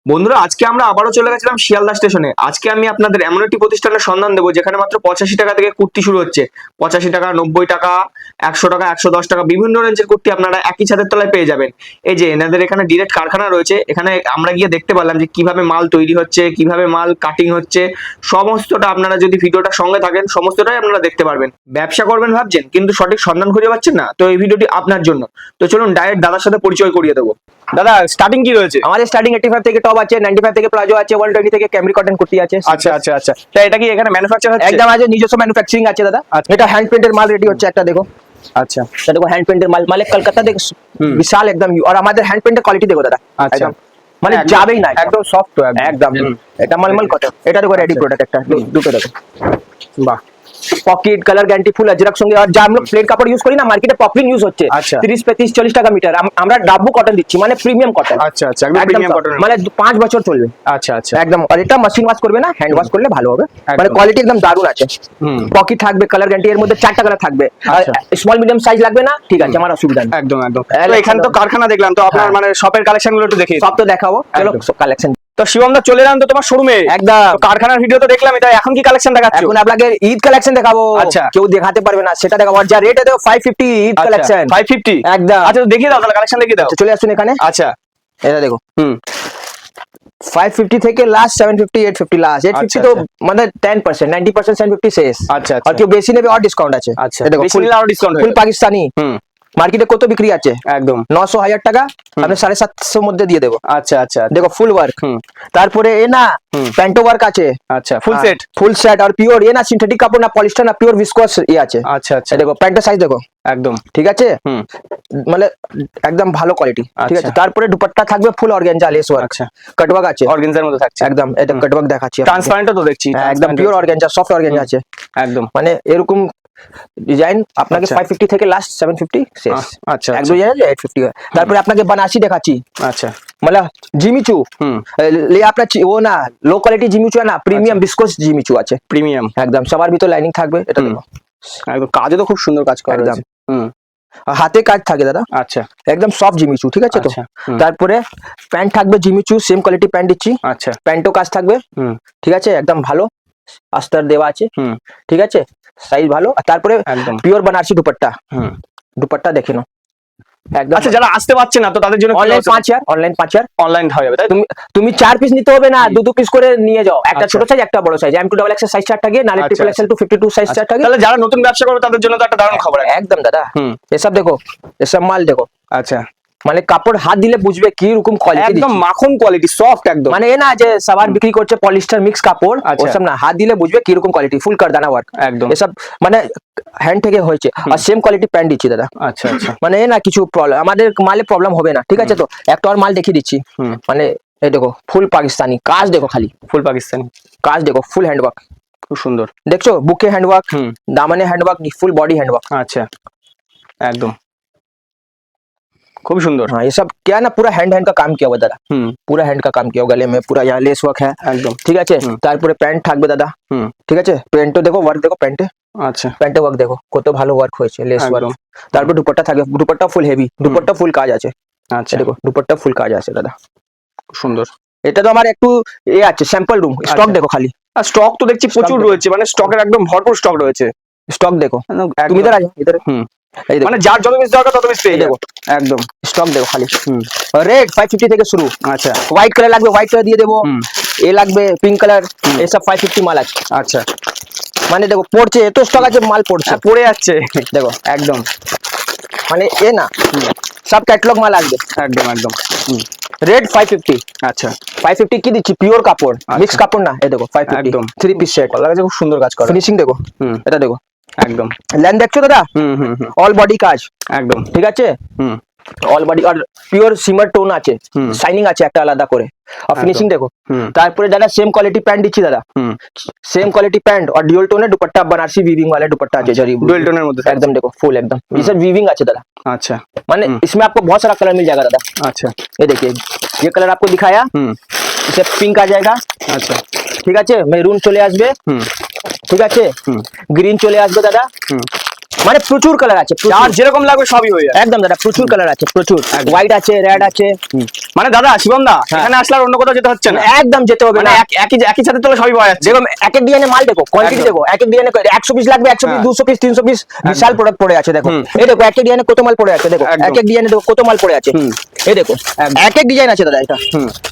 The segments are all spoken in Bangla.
বন্ধুরা, আজকে আমরা আবারও চলে গেছিলাম শিয়ালদা স্টেশনে। আজকে আমি আপনাদের এমন একটি প্রতিষ্ঠানের সন্ধান দেবো যেখানে মাত্র 85 টাকা থেকে কুর্তি শুরু হচ্ছে। 85 টাকা, 90 টাকা, 100 টাকা, 110 টাকা, বিভিন্ন রেঞ্জের কুর্তি আপনারা একই ছাদের তলায় পেয়ে যাবেন। এই যে এনাদের এখানে ডিরেক্ট কারখানা রয়েছে, এখানে আমরা গিয়ে দেখতে পারলাম যে কিভাবে মাল তৈরি হচ্ছে, কিভাবে মাল কাটিং হচ্ছে, সমস্তটা আপনারা যদি ভিডিওটা সঙ্গে থাকেন সমস্তটাই আপনারা দেখতে পারবেন। ব্যবসা করবেন ভাবছেন কিন্তু সঠিক সন্ধান খুঁজে পাচ্ছেন না, তো এই ভিডিওটি আপনার জন্য। তো চলুন ডাইরেক্ট দাদার সাথে পরিচয় করিয়ে দেবো। দাদা, স্টার্টিং কি রয়েছে? আমাদের স্টার্টিং 85 থেকে টপ আছে, 95 থেকে প্লাজো আছে, 120 থেকে ক্যামরি কটন কুর্তি আছে। আচ্ছা আচ্ছা আচ্ছা, তা এটা কি এখানে ম্যানুফ্যাকচার হচ্ছে? একদম আছে, নিজস্ব ম্যানুফ্যাকচারিং আছে দাদা। এটা হ্যান্ড প্রিন্টের মাল রেডি হচ্ছে, একটা দেখো। আচ্ছা, এটা দেখো হ্যান্ড প্রিন্টের মাল, মানে কলকাতা দেখো বিশাল একদম। আর আমাদের হ্যান্ড প্রিন্টের কোয়ালিটি দেখো দাদা, আচ্ছা, একদম মানে যাবেই না, একদম সফট তো একদম। এটা মালমাল কটন। এটা দেখো রেডি প্রোডাক্ট, একটা দুটো দেখো। বাহ, পকেট কালার গ্যারান্টি ফুল अजरक সঙ্গে। আর যা আমরা প্লেন কাপড় ইউজ করি না, মার্কেটে পপলিন ইউজ হচ্ছে। আচ্ছা। 30 35 40 টাকা মিটার, আমরা ডাব্বু কটন দিচ্ছি, মানে প্রিমিয়াম কটন। আচ্ছা আচ্ছা, একদম প্রিমিয়াম কটন, মানে 5 বছর চলবে। আচ্ছা আচ্ছা, একদম। আর এটা মেশিন ওয়াশ করবে না, হ্যান্ড ওয়াশ করলে ভালো হবে। মানে একদম। কোয়ালিটি একদম দারুণ আছে। হুম, পকেট থাকবে, কালার গ্যারান্টি, এর মধ্যে 4টা কালার থাকবে। আচ্ছা। স্মল মিডিয়াম সাইজ লাগবে না, ঠিক আছে, আমার অসুবিধা নেই। একদম একদম। একদম। তো এখানে তো কারখানা দেখলাম, তো আপনার হ্যাঁ। মানে শপের কালেকশন গুলো একটু দেখি। সব তো দেখাবো, চলো একদম। কালেকশন। তো শিবম দা, চলে যান তো তোমার শোরুমে। একদম। তো কারখানার ভিডিও তো দেখলাম, এটা এখন কি কালেকশন দেখাচ্ছ? এখন আপনাকে ঈদ কালেকশন দেখাবো। আচ্ছা। কেউ দেখাতে পারবে না সেটা দেখাবো। আর যা রেট দেবো 550 ঈদ কালেকশন। 550, একদম। আচ্ছা, তো দেখিয়ে দাও তাহলে, কালেকশন দেখিয়ে দাও। আচ্ছা, চলে আসুন এখানে। আচ্ছা, এটা দেখো, হুম, 550 থেকে লাস্ট 750 850 লাস্ট। 850 তো মানে 10%, 90% 750 শেষ। আচ্ছা আর আচ্ছা কেউ বেশি নেবে আর ডিসকাউন্ট আছে। আচ্ছা, এটা দেখো বেশি ফুল নিলে আরো ডিসকাউন্ট ফুল পাকিস্তানি। হুম, মার্কেটে কত বিক্রি আছে? একদম। 900 1000 টাকা, আপনি 750 মধ্যে দিয়ে দেবো। আচ্ছা আচ্ছা, দেখো ফুল ওয়ার্ক। হুম, তারপরে এ না হুম। প্যান্টো ওয়ার্ক আছে। আচ্ছা, ফুল সেট। ফুল সেট আর পিওর, এ না সিনথেটিক কাপড় না, পলিস্টার না, পিওর ভিসকোয়াস এ আছে। আচ্ছা আচ্ছা, দেখো প্যান্টের সাইজ দেখো, একদম। ঠিক আছে, হুম, মানে একদম ভালো কোয়ালিটি, ঠিক আছে। আচ্ছা। তারপরে দুপাট্টা থাকবে ফুল অর্গানজা লেস ওয়ার্ক। আচ্ছা, কাটওয়ার্ক আছে অর্গানজার মধ্যে থাকছে। একদম। এটা কাটওয়ার্ক দেখাচ্ছি আপনাকে। ট্রান্সপারেন্টও তো দেখছি। হ্যাঁ, একদম পিওর অর্গানজা, সফট অর্গানজা আছে একদম। মানে এরকম ডিজাইন। আপনাকে আচ্ছা। 550 থেকে লাস্ট 750 শেষ। আচ্ছা এক দুই জায়গায় 850। তারপরে আপনাকে বানাসি দেখাচ্ছি, আচ্ছা, মানে জিমিচু। হুম, ले আপনার ও না লো কোয়ালিটি জিমিচু না, প্রিমিয়াম বিস্কোস জিমিচু আছে প্রিমিয়াম, একদম। সবার ভিতর লাইনিং থাকবে। এটা দেখো একদম। কাজে তো খুব সুন্দর কাজ করা একদম। রয়েছে। হুম, আর হাতে কাজ থাকে দাদা, আচ্ছা একদম সফট জিমিচু, ঠিক আছে তো। আচ্ছা, হুম, তারপরে প্যান্ট থাকবে জিমিচু, সেম কোয়ালিটি প্যান্ট দিচ্ছি। আচ্ছা, প্যান্টও কাজ থাকবে, হুম, ঠিক আছে, একদম ভালো আস্তর দেওয়া আছে, হুম, ঠিক আছে, সাইজ ভালো। আর তারপরে একদম। পিওর বানারসি দুপাট্টা, হুম, দুপাট্টা দেখে নাও একদম। আচ্ছা, যারা আসতে পারছে না তো তাদের জন্য অনলাইন 5000, অনলাইন 5000। অনলাইন হয়ে যাবে, তাই তো? তুমি 4 পিস নিতে হবে না, দু পিস করে নিয়ে যাও। একটা আচ্ছা। ছোট সাইজ, একটা বড় সাইজ। M2XX সাইজ 4 টাকা, নালে আচ্ছা, XXL টু 52 সাইজ 4 টাকা। তাহলে যারা নতুন ব্যবসা করবে তাদের জন্য তো একটা দারুণ খবর। একদম দাদা। হুম, এসব দেখো, এসব মাল দেখো, আচ্ছা, মানে কাপড় হাত দিলে বুঝবে কি রকম কোয়ালিটি। একদম মাখন কোয়ালিটি, সফট একদম। মানে এ না যে সবার বিক্রি করছে পলিস্টার মিক্স কাপড়, আচ্ছা। ওসব না, হাত দিলে বুঝবে কি রকম কোয়ালিটি, ফুল কারদানা ওয়ার্ক একদম। এসব, মানে হ্যান্ড থেকে হয়েছে। আর সেম কোয়ালিটি প্যান্ট দিচ্ছি দাদা। আচ্ছা আচ্ছা, মানে এ না কিছু প্রবলেম, আমাদের মালে প্রবলেম হবে না, ঠিক আছে তো। একটা আর মাল দেখিয়ে দিচ্ছি, হুম, মানে এই দেখো ফুল পাকিস্তানি কাজ দেখো, খালি ফুল পাকিস্তানি কাজ দেখো, ফুল হ্যান্ডওয়ার্ক খুব সুন্দর। দেখছো, বুকে হ্যান্ডওয়ার্ক, হুম, দামানে হ্যান্ডওয়ার্ক, ফুল बॉडी हैंडवर्क। আচ্ছা, একদম খুব সুন্দর। हाँ, ये सब क्या है ना, पूरा हैंड का काम किया हुआ दादा, হুম, पूरा हैंड का काम किया हुआ, गले में पूरा यहाँ लेस वर्क है, একদম। ঠিক আছে। হুম। তারপরে প্যান্ট থাকবে দাদা, হুম, ঠিক আছে। প্যান্টও দেখো, ওয়ার্ক দেখো, প্যান্টে আচ্ছা, প্যান্টে ওয়ার্ক দেখো কত ভালো ওয়ার্ক হয়েছে, লেস ওয়ার্ক। একদম। তারপর দুপাট্টা থাকবে, দুপাট্টা ফুল হেভি, দুপাট্টা ফুল কাজ আছে। আচ্ছা, দেখো দুপাট্টা ফুল কাজ আছে দাদা। খুব সুন্দর। এটা তো আমার একটু এ আছে, স্যাম্পল রুম, স্টক দেখো খালি, আর স্টক তো দেখছি প্রচুর দেখো। রয়েছে, মানে স্টকের একদম ভরপুর স্টক রয়েছে। স্টক দেখো। একদম। তুমি ইধর আ যাও, ইধর। হুম, এই দেখো, মানে যার যত পিস দরকার তত পিস পেয়ে এই যাবো। দেখো একদম। স্টক দেখো খালি। হুম, রেড 550 থেকে শুরু। আচ্ছা, হোয়াইট কালার লাগবে, হোয়াইট কালার দিয়ে দেবো। হুম, এ লাগবে পিঙ্ক কালার, এসব 550 মাল আছে। আচ্ছা, মানে দেখো পড়ছে, এত স্টক আছে, মাল পড়ছে, পড়ে যাচ্ছে। দেখো একদম, মানে এ না সব ক্যাটালগ মাল আসবে। একদম একদম। হুম, রেড 550, আচ্ছা, 550 কি দিচ্ছি, পিওর কাপড়, মিক্স কাপড় না। এ দেখো 550 একদম। 3 পিস সেট, কলা গাছে খুব সুন্দর কাজ করে। ফিনিশিং দেখো, হুম, এটা দেখো, একদম। লেন দেখছো দাদা, হুম হুম হুম, অল বডি কাজ, একদম। ঠিক আছে, হুম, অল বডি। আর পিওর সিমার টোন আছে, হুম। শাইনিং আছে একটা আলাদা করে। আর ফিনিশিং দেখো। হুম, তারপরে দাদা সেম কোয়ালিটি প্যান্ট দিচ্ছি দাদা, হুম, सेम क्वालिटी पैंट और ड्यूल टोन है दुपट्टा, बनारसी वीविंग वाला दुपट्टा আছে जरी ডুয়েল টোনের মধ্যে एकदम। देखो फुल एकदम, ये सब वीविंग আছে दादा, আচ্ছা, माने इसमें आपको बहुत सारा कलर मिल जाएगा दादा। আচ্ছা, ये देखिए, ये कलर आपको दिखाया, হুম, इसे पिंक आ जाएगा, আচ্ছা, ঠিক আছে, মেরুন চলে আসবে, হুম, ঠিক আছে, হুম, গ্রিন চলে আসবে দাদা, হুম, মানে প্রচুর কালার আছে, আর যেরকম লাগবে সবই হয়ে যাবে। একদম দাদা প্রচুর কালার আছে, প্রচুর হোয়াইট আছে, রেড আছে। মানে দাদা শিবম দা এখানে আসলে আর অন্য কোথাও যেতে হচ্ছে না, একদম যেতে হবে মানে না। একই সাথে তো সবই পাওয়া যাচ্ছে। দেখো এক এক ডিজাইনের মাল দেখো, কোয়ান্টিটি একদম। দেখো, এক এক ডিজাইনে 100 পিস লাগবে, 100 পিস, 200 পিস, 300 পিস, বিশাল প্রোডাক্ট পড়ে আছে দেখো। এই দেখো এক এক ডিজাইনে কত মাল পড়ে আছে, দেখো একদম। এক এক ডিজাইনে দেখো কত মাল পড়ে আছে। এই দেখো এক এক ডিজাইন আছে দাদা,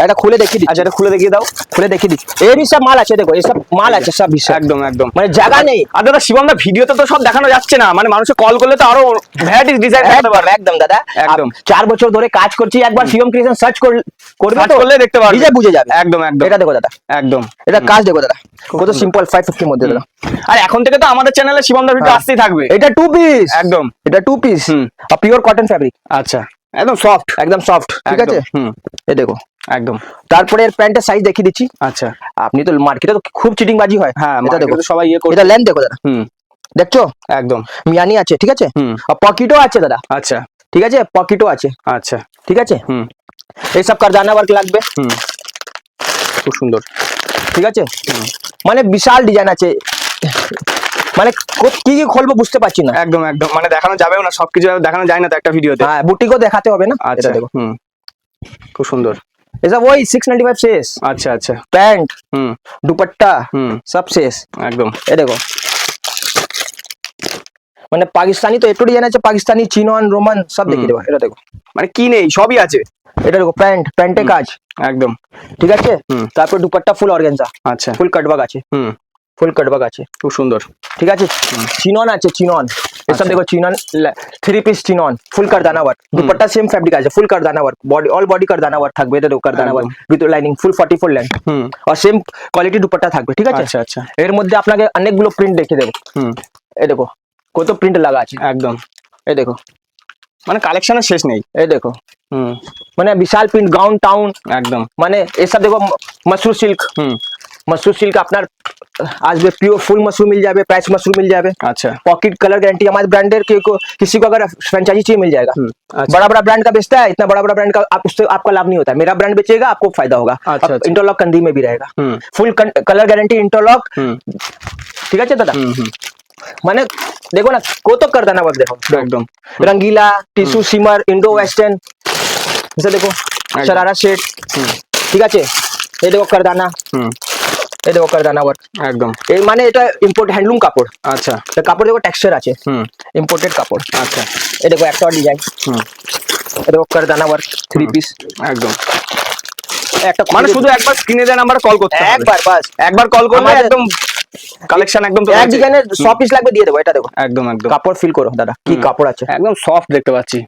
এটা খুলে দেখিয়ে দিচ্ছি। আচ্ছা এটা খুলে দেখিয়ে দাও। খুলে দেখিয়ে দিচ্ছি, এরই সব মাল আছে, দেখো এই সব মাল আছে সব বিশাল, একদম একদম মানে জায়গা নেই। আর দাদা শিবম দা ভিডিওতে তো সব দেখানো যাচ্ছে না, মানে মানুষে কল করলে তো আরো ভ্যারাইটিস ডিজাইন দেখাতে পারবে। একদম দাদা, একদম। 4 বছর ধরে কাজ করছি, একবার শিবম ক্রিয়েশন সার্চ করবে Search তো করলে দেখতে পারবে, নিজে বুঝে যাবে। একদম একদম এটা দেখো দাদা, একদম এটা কাজ দেখো দাদা কত সিম্পল, 550 মধ্যে দাদা। আর এখন থেকে তো আমাদের চ্যানেলে শিবম দা ভিডিও আসতেই থাকবে। এটা 2 পিস, একদম এটা 2 পিস আর পিওর কটন ফ্যাব্রিক, আচ্ছা একদম সফট, একদম সফট, ঠিক আছে। এই দেখো একদম। তারপরে এর প্যান্টের সাইজ দেখিয়ে দিচ্ছি। আচ্ছা আপনি তো মার্কেটে তো খুব চিটিং বাজি হয়, হ্যাঁ এটা দেখো market এ সবাই ইয়ে করে। এটা লেন্থ দেখো দাদা, দেখছো একদম মিয়ানি আছে, ঠিক আছে। আর পকেটও আছে দাদা, আচ্ছা ঠিক আছে, পকেটও আছে, আচ্ছা ঠিক আছে। এই সব কারদানা ওয়ার্ক লাগবে, খুব সুন্দর, ঠিক আছে। মানে বিশাল ডিজাইন আছে, মানে কি কি খুলবো বুঝতে পারছি না। একদম একদম মানে দেখানো যাবেও না, সবকিছু দেখানো যায় না তো একটা ভিডিওতে। হ্যাঁ বুটিকও দেখাতে হবে না। আচ্ছা এটা দেখো খুব সুন্দর, এসব ওই 695 শেষ, আচ্ছা আচ্ছা প্যান্ট দুপট্টা সব শেষ। একদম এই দেখো মানে পাকিস্তানি তো একটু ডিজাইন আছে, পাকিস্তানি, চিনন, রোমান সব দেখিয়ে দেবো। এটা দেখো মানে কি নেই সবই আছে। এটা দেখো প্যান্টে কাজ, একদম ঠিক আছে। তারপর দুপট্টা ফুল অর্গানজা, আচ্ছা ফুল কাটওয়ার্ক আছে, ফুল কাটওয়ার্ক আছে, খুব সুন্দর, ঠিক আছে। চিনন আছে, চিনন এসব দেখো, চিনন 3 পিস চিনন, ফুল কারদানা ওয়ার্ক, দুপট্টা সেম ফ্যাব্রিক আছে, ফুল কারদানা ওয়ার্ক, বডি অল বডি কারদানা ওয়ার্ক থাকবে। এটা দেখো কারদানা work with lining, full 44 length, আর সেম কোয়ালিটি দুপট্টা থাকবে, ঠিক আছে। আচ্ছা আচ্ছা এর মধ্যে আপনাকে অনেকগুলো প্রিন্ট দেখিয়ে দেবো। এই দেখো কত প্রিন্ট লাগা আছে, একদম। এই দেখো মানে কালেকশনের শেষ নেই। এই দেখো মানে বিশাল প্রিন্ট, গাউন টাউন একদম। মানে এসব দেখো মসরু সিল্ক, मसरूम सिल्क अपना आज भी प्योर फुल मसरूम मिल जाए, प्राइस मसरूम मिल जाए। अच्छा पॉकेट कलर गारंटी हमारे ब्रांडेड किसी को अगर फ्रेंचाइजी चाहिए मिल जाएगा। अच्छा। बड़ा बड़ा ब्रांड का बेचता है, इतना बड़ा बड़ा ब्रांड का उससे आपका लाभ नहीं होता है। मेरा ब्रांड बेचेगा आपको फायदा होगा। अच्छा, अच्छा। इंटरलॉक कंधी में भी रहेगा, फुल कलर गारंटी इंटरलॉक, ठीक है दादा। माने देखो ना को तो कर देना, देखो एकदम रंगीला, टिश्यू, सिमर, इंडो वेस्टर्न, जैसे देखो शरारा सेट, ঠিক আছে। এই দেখো করদানা, এই দেখো করদানা ওয়ার্ক একদম। এই মানে এটা ইম্পোর্ট হ্যান্ডলুম কাপড়। আচ্ছা এটা কাপড় দেখো টেক্সচার আছে, ইম্পোর্টেড কাপড়। আচ্ছা এই দেখো একটা ডিজাইন, এই দেখো করদানা ওয়ার্ক 3 পিস একদম। একটা মানে শুধু একবার স্ক্রিনে দেওয়া নাম্বারে কল করতে হবে, একবার বাস একবার কল করলে আমাদের- একদম কালেকশন একদম তো এক ডিজাইনের 100 পিস লাগবে দিয়ে দেবো। এটা দেখো একদম একদম কাপড় ফিল করো দাদা, কি কাপড় আছে, একদম সফট দেখতে পাচ্ছি,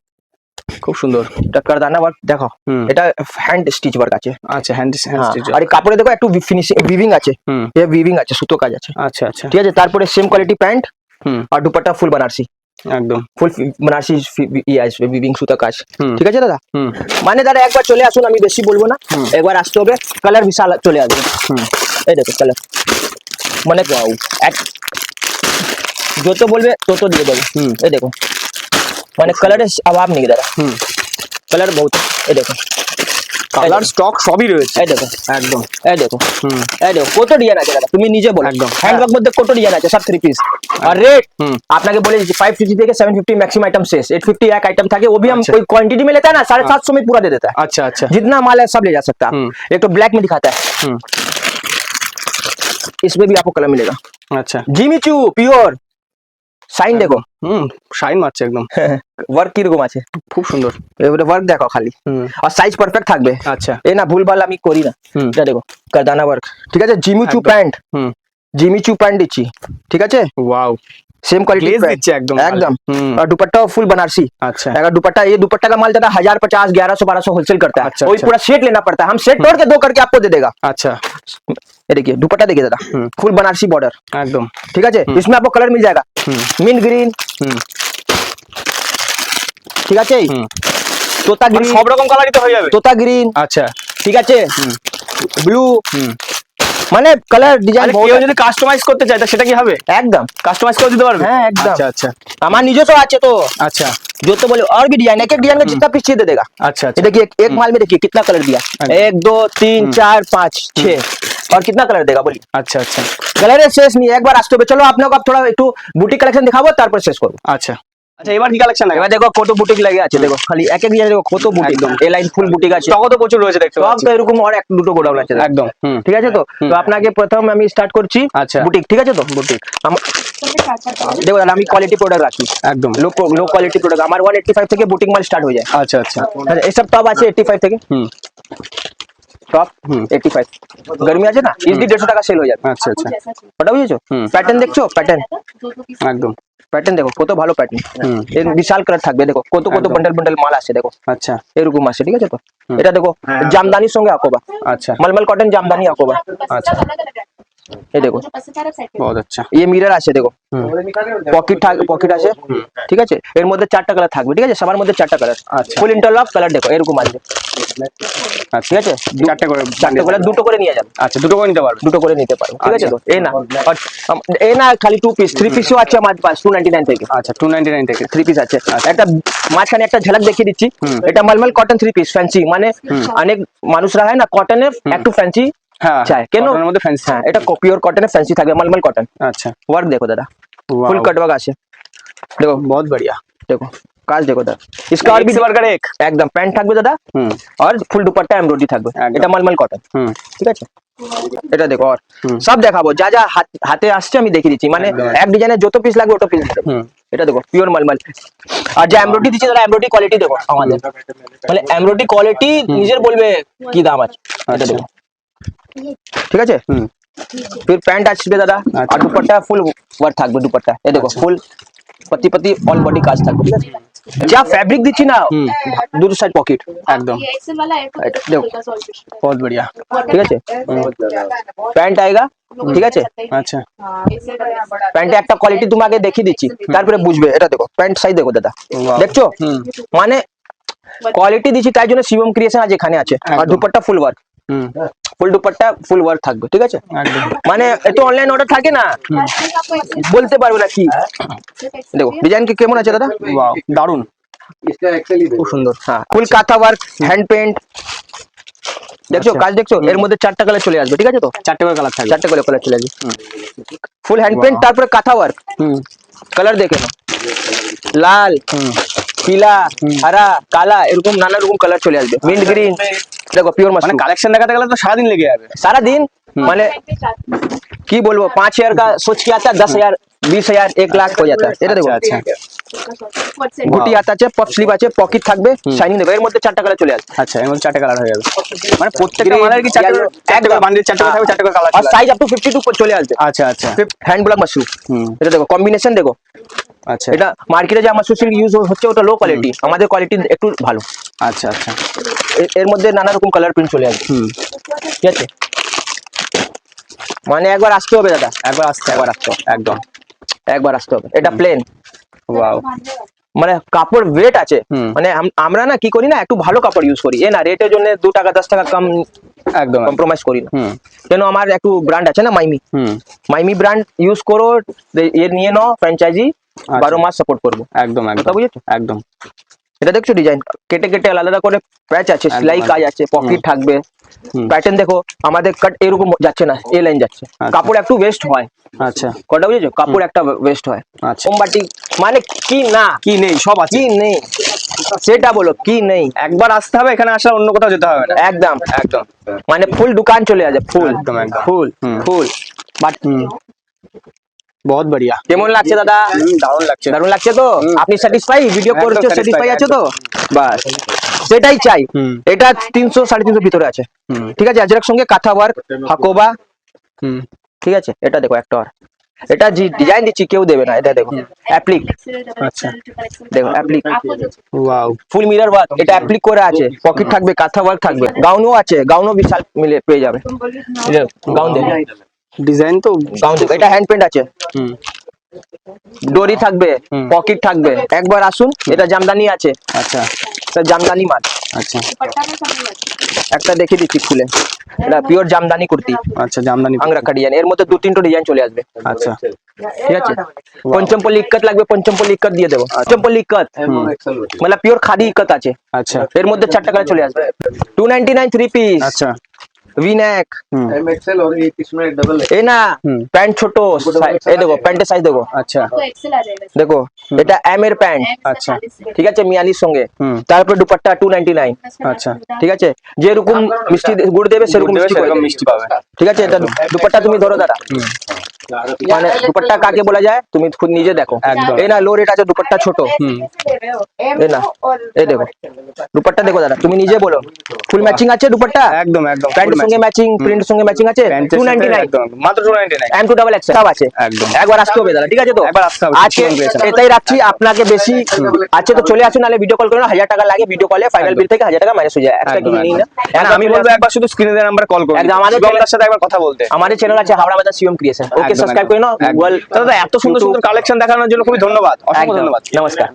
খুব সুন্দর। এটা করদানা ওয়ার্ক দেখো, এটা হ্যান্ড স্টিচ ওয়ার্ক আছে। আচ্ছা হ্যান্ড স্টিচ। আর এই কাপড়ে দেখো একটু ফিনিশিং উইভিং আছে, এই উইভিং আছে, সুতো কাজ আছে। আচ্ছা আচ্ছা ঠিক আছে। তারপরে সেম কোয়ালিটি প্যান্ট আর দুপাট্টা ফুল बनारसी, একদম ফুল बनारसी ইয়ে আসবে, উইভিং সুতো কাজ, ঠিক আছে দাদা। হুম মানে দাদা একবার চলে আসুন, আমি বেশি বলবো না, একবার আসতে হবে। কালার বিশাল চলে আসবে, এই দেখো কালার, মানে এক যত বলবে তত দিয়ে দেবো। এই দেখো মানে কালারের অভাব নেই দাদা, কালার বহুত। এই দেখো কালার স্টক সবই রয়েছে, এই দেখো একদম এই দেখো এই দেখো কত ডিজাইন আছে দাদা, তুমি নিজে বলো। একদম। হ্যান্ডওয়ার্ক মধ্যে কত ডিজাইন আছে, সব 3 পিস। আর রেট আপনাকে বলে 550 থেকে 750 मैक्सिमम आइटम शेष, 850 एक आइटम था कि वो भी हम अच्छा। कोई क्वांटिटी में लेता है ना, 750 में पूरा दे देता है। अच्छा अच्छा जितना माल है सब ले जा सकता है। एक तो ब्लैक में दिखाता है, इसमें भी आपको कलर मिलेगा। আচ্ছা जिमिचू प्योर সাইন দেখো, শাইন মারছে একদম, ওয়ার্ক কিরকম আছে, খুব সুন্দর। এবারে ওয়ার্ক দেখো খালি, আর সাইজ পারফেক্ট থাকবে। আচ্ছা এই না ভুলভাল আমি করি না। এটা দেখো কারদানা ওয়ার্ক, ঠিক আছে। জিমিচু প্যান্ট, জিমিচু প্যান্ট দিচ্ছি, ঠিক আছে। ওয়াও सेम क्वालिटी ग्लेज দিচ্ছে একদম एकदम। और दुपट्टा फुल बनारसी। अच्छा अगर दुपट्टा, ये दुपट्टा का माल ज्यादा 1050, 1100, 1200 होलसेल करता है। अच्छा, वही अच्छा। पूरा सेट लेना पड़ता है, हम सेट तोड़ के 2 करके आपको दे देगा। আচ্ছা ये देखिए दुपट्टा देखिए दादा, फुल बनारसी बॉर्डर, একদম ठीक है। इसमें आपको कलर मिल जाएगा, मिंट ग्रीन, ঠিক আছে, তোতা মানে গ্রিন, সব রকম কালারই তো হয়ে যাবে। তোতা গ্রিন, আচ্ছা ঠিক আছে, ব্লু, মানে কালার ডিজাইন তাহলে কেউ যদি কাস্টমাইজ করতে চায় তা সেটা কি হবে, একদম। কাস্টমাইজ করে দিতে পারবে? হ্যাঁ একদম। আচ্ছা আচ্ছা আমার নিজস্ব আছে তো, अच्छा जो तो बोले और भी डिजाइन, एक एक डिजाइन में जितना पीस चाहिए दे देगा। अच्छा ये अच्छा देखिए एक माल में देखिए कितना कलर दिया, 1 2 3 4 5 6 और कितना कलर देगा बोलिए? আচ্ছা আচ্ছা कलर शेष नहीं है, एक बार আসতে হবে। চলো আপনাকে থোড়া একটু বুটিক কালেকশন দেখাবো, তারপর শেষ করবো। আচ্ছা আচ্ছা এবার কি কালেকশন লাগে? এবার দেখো কত বুটিক লাগে আছে, দেখো খালি এক এক জায়গায় দেখো কত বুটিক, একদম। এ লাইন ফুল বুটিক আছে, স্টক তো প্রচুর রয়েছে দেখতে সব পাচ্ছি। তো এরকম আর এক দুটো গোডাউন আছে একদম ঠিক আছে। তো তো আপনাকে প্রথম আমি স্টার্ট করছি আচ্ছা। বুটিক, ঠিক আছে। তো বুটিক দেখো দাদা, আমি কোয়ালিটি প্রোডাক্ট রাখি, একদম লো কোয়ালিটি প্রোডাক্ট। আমার 185 থেকে বুটিক মাল স্টার্ট হয়ে যায়। আচ্ছা আচ্ছা এসব টপ আছে 85 থেকে, হুম টপ 85 গরমি আছে না, ইজিলি 150 টাকা সেল হয়ে যাবে। আচ্ছা আচ্ছা ওটা বুঝেছো? হুম। প্যাটার্ন দেখছো? প্যাটার্ন একদম প্যাটার্ন দেখো কত ভালো প্যাটার্ন, হুম। এর বিশাল কালার থাকবে। দেখো কত কত একদম। বান্ডেল বান্ডেল মাল আছে, দেখো আচ্ছা এরকম আছে, ঠিক আছে। তো হুম। এটা দেখো জামদানির সঙ্গে আকোবা, আচ্ছা मलमल कॉटन जामदानी आकोबा, अच्छा। ये देखो बहुत अच्छा ये मिरर আছে দেখো, হুম। পকেট আছে, ঠিক আছে। এর মধ্যে চারটা কালার থাকবে, ঠিক আছে, সবার মধ্যে চারটা কালার, আচ্ছা। ফুল ইন্টারলক কালার দেখো এরকম আছে, আচ্ছা ঠিক আছে। চারটে করে দুটো করে নিয়ে যাবে, আচ্ছা দুটো করে নিতে পারবে দুটো করে নিতে পারো, ঠিক আছে। তো এই না আর এই না খালি 2 পিস 3 পিসও আছে আমার পাস 299 থেকে, আচ্ছা 299 থেকে 3 পিস আছে। একটা মাঝখানে একটা ঝলক দেখিয়ে দিচ্ছি, হুম। এটা মলমল কটন 3 পিস ফ্যান্সি, মানে অনেক মানুষরা হয় না কটনের একটু ফ্যান্সি হ্যাঁ চায়, কেন? কটনের মধ্যে ফ্যান্সি হ্যাঁ, এটা পিওর কটনের ফ্যান্সি থাকবে, মলমল কটন। আচ্ছা ওয়ার্ক দেখো দাদা, वाह, ফুল কাট ওয়ার্ক আছে, দেখো बहुत बढ़िया देखो কাজ দেখো দাদা। इसका और भी एक से बढ़कर एक একদম প্যান্ট থাকবে দাদা, হুম আর ফুল দুপাট্টা এমব্রয়ডারি থাকবে, একদম। এটা মলমল কটন, হুম ঠিক আছে। এটা দেখো আর হুম। সব দেখাবো, যা যা হাতে আসছে আমি দেখিয়ে দিচ্ছি, মানে একদম। এক ডিজাইনের যত পিস লাগবে ওটা পিস দেবো। হুম এটা দেখো পিওর মলমল, আর যে এমব্রয়ডারি দিচ্ছে দাদা, এমব্রয়ডারি কোয়ালিটি দেখো আমাদের, মানে এমব্রয়ডারি কোয়ালিটি নিজের বলবে কি দাম আছে, এটা আচ্ছা। দেখো, ঠিক আছে। হুম फिर पैंट আসবে দাদা, আচ্ছা। আর দুপাট্টা ফুল ওয়ার্ক থাকবে, দুপাট্টা এই দেখো আচ্ছা। ফুল পতি পতি অল বডি কাজ থাকবে, ঠিক আছে। যা ফ্যাব্রিক দিচ্ছি না, হুম। দুটো সাইড পকেট, एकदम ये एक्सेल वाला है तो देखो। बहुत बढ़िया ঠিক আছে। প্যান্ট আएगा, ঠিক আছে। अच्छा প্যান্টে একটা কোয়ালিটি তোমাকে দেখিয়ে দিচ্ছি, তারপরে বুঝবে। এটা দেখো প্যান্ট সাইজ দেখো দাদা, वाह। দেখছো? হুম মানে কোয়ালিটি দিচ্ছি, তাই জন্য শিবম ক্রিয়েশন আজ এখানে আছে। আর একদম। দুপাট্টা ফুল ওয়ার্ক, হুম ফুল দুপাট্টা ফুল ওয়ার্ক থাকবে, ঠিক আছে। একদম মানে এত অনলাইন অর্ডার থাকে না, বলতে পারবে না কি। দেখো ডিজাইন কি কেমন আছে দাদা, वाह দারুন খুব সুন্দর। হ্যাঁ, ফুল কাঁথা ওয়ার্ক, হ্যান্ড পেন্ট, দেখছো আচ্ছা। কাজ দেখছো। এর মধ্যে চারটা কালার চলে আসবে, ঠিক আছে। তো চারটে করে কালার থাকবে চারটে কালার চলে আসবে, ফুল হ্যান্ড পেন্ট, তারপরে কাঁথা ওয়ার্ক। হুম কালার দেখে নাও, লাল, হুম পিলা, হারা, কালা, এরকম নানা রকম কালার চলে আসবে, মিন্ট গ্রিন, দেখো পিওর মানে মাশরুম। কালেকশন দেখাতে গেলে তো সারাদিন লেগে যাবে सारा दिन মানে কি বলবো, 5000 का सोच के आता है, 10,000 20,000 1 लाख हो जाता है। এটা দেখো আচ্ছা গুটি আতা আছে, পপ স্লিভ আছে, পকেট থাকবে, শাইনিং দেখো। এর মধ্যে চারটা কালার চলে আসবে, আচ্ছা এর মধ্যে চারটে কালার হয়ে যাবে মানে প্রত্যেকটা Green, মালের কি চারটে yellow, চারটে করে একদম। বান্ডিল চারটে করে থাকবে চারটে করে কালার আর সাইজ আপ টু 52 চলে আসবে। আচ্ছা আচ্ছা হ্যান্ড ব্লক মাশরুম, হুম এটা দেখো কম্বিনেশন দেখো। আচ্ছা এটা মার্কেটে যে মাশরুম সিল্ক ইউজ হচ্ছে ওটা লো কোয়ালিটি, আমাদের কোয়ালিটি একটু ভালো। আচ্ছা আচ্ছা এর মধ্যে নানা রকম কালার প্রিন্ট চলে আসবে, হুম ঠিক আছে। মানে একবার আসতে হবে দাদা, একবার আসতে একদম একবার আসতে হবে। এটা প্লেন, ওয়াও মানে কাপড় ওয়েট আছে, হুম। মানে আমরা না কি করি না, একটু ভালো কাপড় ইউজ করি, এ না রেটের জন্য 2 টাকা 10 টাকা কম একদম কম্প্রোমাইজ করি না। হুম কেন আমার একটু ব্র্যান্ড আছে না, মাইমি, হুম মাইমি ব্র্যান্ড ইউজ করো, এর নিয়ে নাও ফ্র্যাঞ্চাইজি, 12 মাস সাপোর্ট করবো। একদম কথা একদম বুঝেছো? একদম এটা দেখছো ডিজাইন কেটে কেটে আলাদা আলাদা করে প্যাচ আছে, একদম, সেলাই কাজ আছে, পকেট থাকবে, হুম। প্যাটার্ন দেখো। আমাদের কাট এরকম যাচ্ছে না, এ লাইন যাচ্ছে, কাপড় একটু ওয়েস্ট হয়, আচ্ছা কথা বুঝেছো? কাপড় একটা ওয়েস্ট হয়, আচ্ছা মোমবাতি মানে কি না, কি নেই সব আছে কি নেই সেটা বলো, কি নেই। একবার আসতে হবে, এখানে আসলে অন্য কোথাও যেতে হবে না একদম একদম মানে ফুল দোকান চলে আসে, ফুল একদম, একদম। ফুল হুম। ফুল। বাট হুম বহুত बढ़िया কেমন লাগছে দাদা? দারুণ লাগছে দারুণ লাগছে তো? হুম। আপনি স্যাটিসফাই, ভিডিও একদম করছো satisfied, স্যাটিসফাই আছে তো? একদম। বাস সেটাই চাই। হুম। এটা 300 350 ভিতরে আছে, হুম ঠিক আছে। আজরাক সঙ্গে কাঁথা ওয়ার্ক, হাকোবা, হুম ঠিক আছে। এটা দেখো একটা আর, এটা ডিজাইন দিচ্ছি কেউ দেবে না। এটা দেখো অ্যাপ্লিক, আচ্ছা দেখো অ্যাপ্লিক, ওয়াও ফুল মিরর ওয়ার্ক, এটা অ্যাপ্লিক করে আছে, পকেট থাকবে, কাঁথা ওয়ার্ক থাকবে, গাউনও আছে, গাউনও বিশাল মিলে পেয়ে যাবে। গাউন দেখো, ডিজাইন তো গাউন দেখো, এটা হ্যান্ড পেন্ট আছে, হুম ডোরি থাকবে, হুম। পকেট থাকবে। একবার আসুন, এটা জামদানি আছে, আচ্ছা এটা জামদানি মাল। আচ্ছা একটা দেখে দিচ্ছি খুলে, এটা পিওর জামদানি কুর্তি, আচ্ছা জামদানি আংরাখা ডিজাইন। এর মধ্যে 2-3টো ডিজাইন চলে আসবে, আচ্ছা ঠিক আছে। পঞ্চমপল্লী ইক্কত লাগবে, পঞ্চমপল্লী ইক্কত দিয়ে দেবো। পঞ্চমপল্লী ইক্কত মানে পিওর খাদি ইক্কত আছে, আচ্ছা এর মধ্যে 4টা কালার চলে আসবে। 299 3 পিস, আচ্ছা V-neck एम एक्सएल और एक इसमें डबल है। ये ना প্যান্ট ছোট এই দেখো প্যান্টের সাইজ দেখো अच्छा तो एक्सेल आ जाएगा দেখো এটা এম এর প্যান্ট अच्छा। ঠিক আছে মিয়ালির সঙ্গে তারপর দুপাট্টা 299 अच्छा। ঠিক আছে যেরকম মিষ্টি গুড় দেবে সেরকম মিষ্টি করে দেবে। মিষ্টি পাবে ঠিক আছে এটা দুপাট্টা তুমি ধরো দাদা মানে দুপাট্টা কাকে বলা যায় তুমি খুদ নিজে দেখো একদম। এই না লো রেট আছে দুপাট্টা ছোট এই না এই দেখো দুপাট্টা দেখো দাদা তুমি নিজে বলো ফুল ম্যাচিং আছে দুপাট্টা একদম একদম প্যান্টের সঙ্গে ম্যাচিং প্রিন্টের সঙ্গে ম্যাচিং আছে 299 একদম মাত্র 299 M2 ডাবল এক্স সব আছে একদম। একবার আসতে হবে দাদা ঠিক আছে তো একবার আসতে হবে, আজকে ঠিক আছে। এটাই রাখছি আপনাকে বেশি আছে তো চলে আসুন নালে ভিডিও কল করুন 1000 টাকা লাগে ভিডিও কলে ফাইনাল বিল থেকে 1000 টাকা মাইনাস হয়ে যায় এক্সট্রা একদম, কিছু নেই না একদম। আমি বলবো একবার শুধু স্ক্রিনে দেওয়া নাম্বার কল করুন একদম, আমাদের শুভমদার সাথে একবার কথা বলতে। আমাদের চ্যানেল আছে হাওড়া বাজার সিএম ক্রিয়েশন ওকে একদম, সাবস্ক্রাইব করে নাও একদম। গুগল দাদা এত সুন্দর সুন্দর কালেকশন দেখানোর জন্য খুবই ধন্যবাদ, অসংখ্য একদম। ধন্যবাদ। নমস্কার।